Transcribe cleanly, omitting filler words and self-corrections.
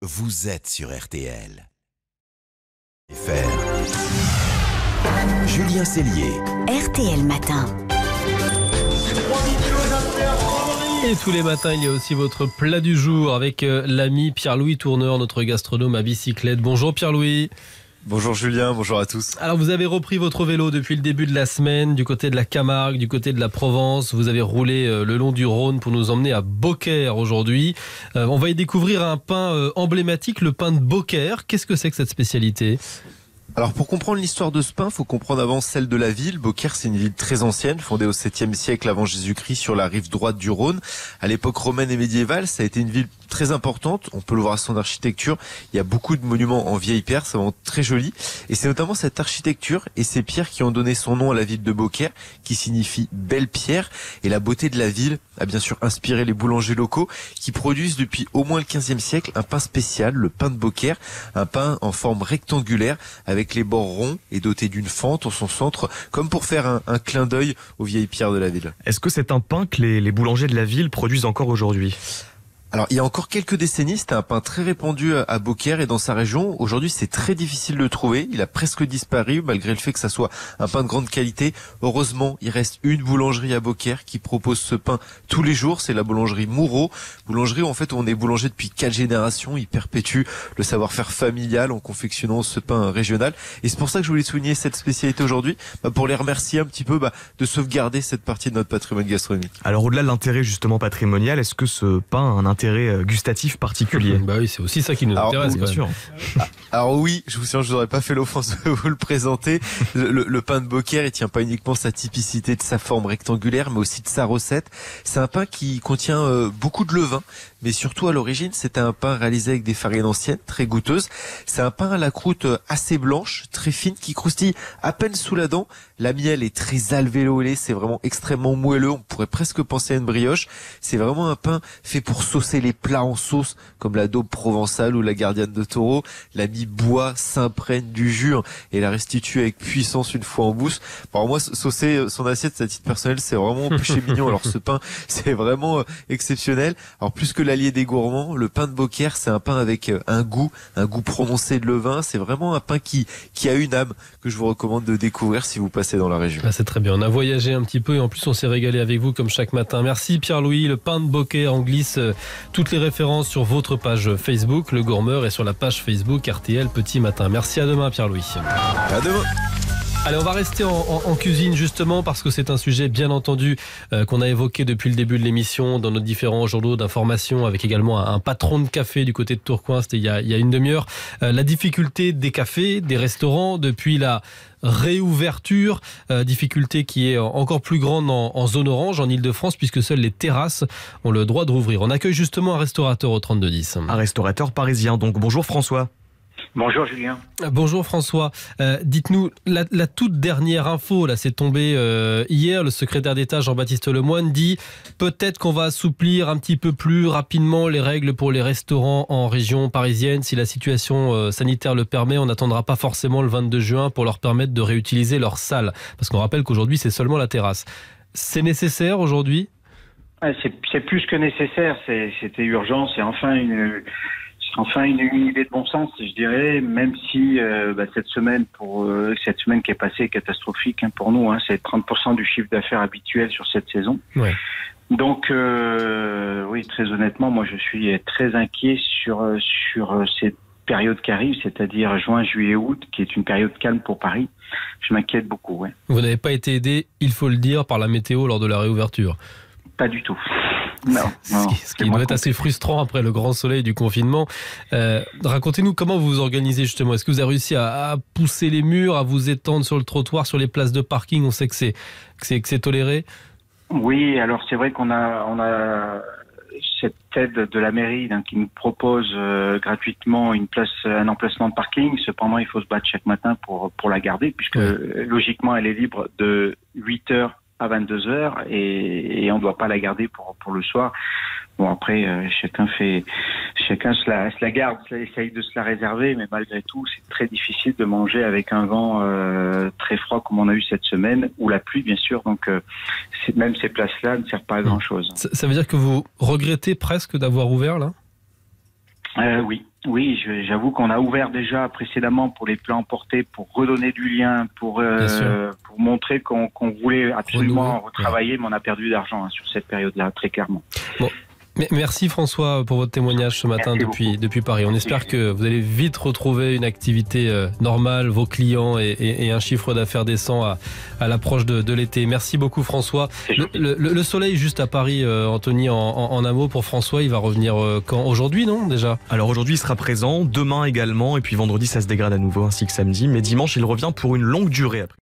Vous êtes sur RTL. Faire. Julien Cellier. RTL Matin. Et tous les matins, il y a aussi votre plat du jour avec l'ami Pierre-Louis Tourneur, notre gastronome à bicyclette. Bonjour Pierre-Louis. Bonjour Julien, bonjour à tous. Alors vous avez repris votre vélo depuis le début de la semaine, du côté de la Camargue, du côté de la Provence. Vous avez roulé le long du Rhône pour nous emmener à Beaucaire aujourd'hui. On va y découvrir un pain emblématique, le pain de Beaucaire. Qu'est-ce que c'est que cette spécialité ? Alors pour comprendre l'histoire de ce pain, il faut comprendre avant celle de la ville. Beaucaire, c'est une ville très ancienne, fondée au 7e siècle avant Jésus-Christ sur la rive droite du Rhône. À l'époque romaine et médiévale, ça a été une ville très importante. On peut le voir à son architecture. Il y a beaucoup de monuments en vieille pierre, c'est vraiment très joli. Et c'est notamment cette architecture et ces pierres qui ont donné son nom à la ville de Beaucaire, qui signifie belle pierre. Et la beauté de la ville a bien sûr inspiré les boulangers locaux qui produisent depuis au moins le 15e siècle un pain spécial, le pain de Beaucaire. Un pain en forme rectangulaire avec les bords ronds et doté d'une fente en son centre, comme pour faire un clin d'œil aux vieilles pierres de la ville. Est-ce que c'est un pain que les boulangers de la ville produisent encore aujourd'hui ? Alors, il y a encore quelques décennies, c'était un pain très répandu à Beaucaire et dans sa région. Aujourd'hui, c'est très difficile de le trouver. Il a presque disparu, malgré le fait que ça soit un pain de grande qualité. Heureusement, il reste une boulangerie à Beaucaire qui propose ce pain tous les jours. C'est la boulangerie Moureau. Boulangerie où, en fait, on est boulanger depuis 4 générations. Il perpétue le savoir-faire familial en confectionnant ce pain régional. Et c'est pour ça que je voulais souligner cette spécialité aujourd'hui, pour les remercier un petit peu de sauvegarder cette partie de notre patrimoine gastronomique. Alors, au-delà de l'intérêt justement patrimonial, est-ce que ce pain a un intérêt gustatif particulier? Bah oui, c'est aussi ça qui nous intéresse. Bien sûr. Alors oui, je vous aurais pas fait l'offense de vous le présenter. Le pain de Beaucaire, il tient pas uniquement sa typicité de sa forme rectangulaire, mais aussi de sa recette. C'est un pain qui contient beaucoup de levain, mais surtout à l'origine, c'était un pain réalisé avec des farines anciennes, très goûteuses. C'est un pain à la croûte assez blanche, très fine, qui croustille à peine sous la dent. La miel est très alvéolée, c'est vraiment extrêmement moelleux. On pourrait presque penser à une brioche. C'est vraiment un pain fait pour saucer les plats en sauce, comme la daube provençale ou la gardienne de taureau. L'ami boit, s'imprègne du jus et la restitue avec puissance une fois en bouche. Pour moi, saucer son assiette, à titre personnel, c'est vraiment péché mignon. Alors ce pain, c'est vraiment exceptionnel. Alors plus que l'allié des gourmands, le pain de Beaucaire, c'est un pain avec un goût prononcé de levain. C'est vraiment un pain qui a une âme que je vous recommande de découvrir si vous passez dans la région. Ah, c'est très bien. On a voyagé un petit peu et en plus on s'est régalé avec vous comme chaque matin. Merci Pierre-Louis. Le pain de Beaucaire, on glisse toutes les références sur votre page Facebook, Le Gourmeur, et sur la page Facebook RTL Petit Matin. Merci, à demain Pierre-Louis. À demain. Allez, on va rester en cuisine justement parce que c'est un sujet bien entendu qu'on a évoqué depuis le début de l'émission dans nos différents journaux d'information, avec également un patron de café du côté de Tourcoing, c'était il y a une demi-heure. La difficulté des cafés, des restaurants depuis la réouverture, difficulté qui est encore plus grande en zone orange, en Ile-de-France, puisque seules les terrasses ont le droit de rouvrir. On accueille justement un restaurateur au 3210. Un restaurateur parisien, donc. Bonjour François. Bonjour Julien. Bonjour François. Dites-nous, la toute dernière info, là, c'est tombé hier. Le secrétaire d'État Jean-Baptiste Lemoyne dit peut-être qu'on va assouplir un petit peu plus rapidement les règles pour les restaurants en région parisienne. Si la situation sanitaire le permet, on n'attendra pas forcément le 22 juin pour leur permettre de réutiliser leur salle. Parce qu'on rappelle qu'aujourd'hui, c'est seulement la terrasse. C'est nécessaire aujourd'hui ? C'est plus que nécessaire. C'était urgent. C'est enfin une idée de bon sens, je dirais, même si cette semaine qui est passée est catastrophique pour nous. C'est 30% du chiffre d'affaires habituel sur cette saison. Ouais. Donc, oui, très honnêtement, moi, je suis très inquiet sur cette période qui arrive, c'est-à-dire juin, juillet, août, qui est une période calme pour Paris. Je m'inquiète beaucoup, ouais. Vous n'avez pas été aidé, il faut le dire, par la météo lors de la réouverture. Pas du tout. Non. Ce qui doit être assez frustrant après le grand soleil du confinement. Racontez-nous comment vous vous organisez justement. Est-ce que vous avez réussi à pousser les murs, à vous étendre sur le trottoir, sur les places de parking ? On sait que c'est toléré. Oui, alors c'est vrai qu'on a cette aide de la mairie qui nous propose gratuitement un emplacement de parking. Cependant, il faut se battre chaque matin pour la garder, puisque logiquement, elle est libre de 8h à 22h et on ne doit pas la garder pour le soir. Bon, après, chacun se la garde, essaye de se la réserver, mais malgré tout, c'est très difficile de manger avec un vent très froid comme on a eu cette semaine, ou la pluie, bien sûr. Donc, même ces places-là ne servent pas à grand-chose. Ça veut dire que vous regrettez presque d'avoir ouvert, là ? Oui, j'avoue qu'on a ouvert déjà précédemment pour les plats emportés, pour redonner du lien, pour montrer qu'on voulait absolument retravailler, mais on a perdu d'argent sur cette période-là, très clairement. Bon. Merci François pour votre témognage ce matin depuis Paris. On espère que vous allez vite retrouver une activité normale, vos clients et un chiffre d'affaires décent à l'approche de l'été. Merci beaucoup François. Le soleil juste à Paris, Anthony, en un mot pour François, il va revenir quand? Aujourd'hui, non déjà? Alors aujourd'hui il sera présent, demain également, et puis vendredi ça se dégrade à nouveau ainsi que samedi, mais dimanche il revient pour une longue durée après.